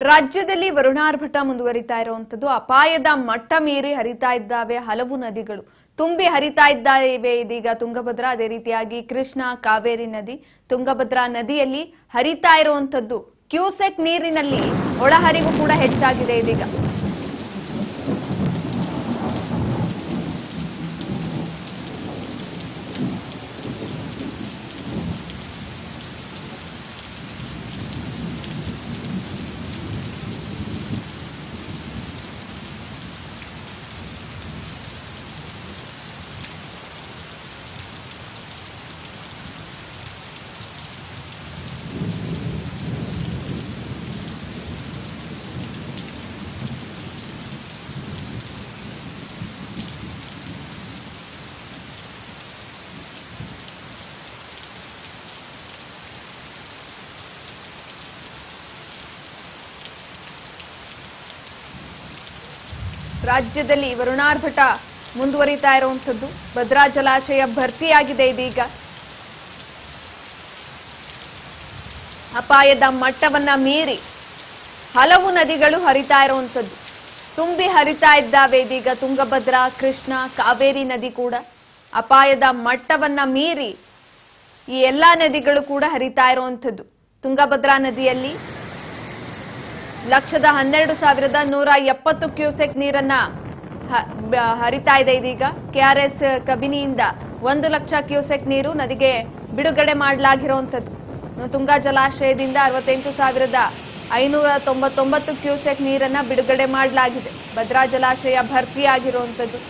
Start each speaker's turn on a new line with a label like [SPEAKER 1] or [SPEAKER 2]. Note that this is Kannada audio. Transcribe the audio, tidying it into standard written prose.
[SPEAKER 1] ರಾಜ್ಯದಲ್ಲಿ ವರುಣಾರ್ಭಟ ಮುಂದುವರಿತಾ ಇರುವಂತದ್ದು ಅಪಾಯದ ಮಟ್ಟ ಮೀರಿ ಹರಿತಾ ಇದ್ದಾವೆ ಹಲವು ನದಿಗಳು ತುಂಬಿ ಹರಿತಾ ಇದ್ದಾವೆ ಇದೀಗ ತುಂಗಭದ್ರಾ ಅದೇ ರೀತಿಯಾಗಿ ಕೃಷ್ಣ ಕಾವೇರಿ ನದಿ ತುಂಗಭದ್ರಾ ನದಿಯಲ್ಲಿ ಹರಿತಾ ಇರುವಂತದ್ದು ಕ್ಯೂಸೆಕ್ ನೀರಿನಲ್ಲಿ ಒಳಹರಿವು ಕೂಡ ಹೆಚ್ಚಾಗಿದೆ ಇದೀಗ ರಾಜ್ಯದಲ್ಲಿ ವರುಣಾರ್ಭಟ ಮುಂದುವರಿತಾ ಇರುವಂತದ್ದು ಭದ್ರಾ ಜಲಾಶಯ ಭರ್ತಿಯಾಗಿದೆ ಇದೀಗ ಅಪಾಯದ ಮಟ್ಟವನ್ನ ಮೀರಿ ಹಲವು ನದಿಗಳು ಹರಿತಾ ಇರುವಂತದ್ದು ತುಂಬಿ ಹರಿತಾ ಇದ್ದಾವೆ ಇದೀಗ ತುಂಗಭದ್ರಾ ಕೃಷ್ಣ ಕಾವೇರಿ ನದಿ ಕೂಡ ಅಪಾಯದ ಮಟ್ಟವನ್ನ ಮೀರಿ ಈ ಎಲ್ಲಾ ನದಿಗಳು ಕೂಡ ಹರಿತಾ ಇರುವಂತದ್ದು ತುಂಗಭದ್ರಾ ನದಿಯಲ್ಲಿ 1,12,170 ಕ್ಯೂಸೆಕ್ ನೀರನ್ನ ಹರಿತಾ ಇದೆ ಇದೀಗ ಕೆಆರ್ಎಸ್ ಕಬಿನಿಯಿಂದ 1 ಲಕ್ಷ ಕ್ಯೂಸೆಕ್ ನೀರು ನದಿಗೆ ಬಿಡುಗಡೆ ಮಾಡಲಾಗಿರುವಂತದ್ದು ತುಂಗಾ ಜಲಾಶಯದಿಂದ 68,599 ಕ್ಯೂಸೆಕ್ ನೀರನ್ನ ಬಿಡುಗಡೆ ಮಾಡಲಾಗಿದೆ ಭದ್ರಾ ಜಲಾಶಯ ಭರ್ತಿಯಾಗಿರುವಂತದ್ದು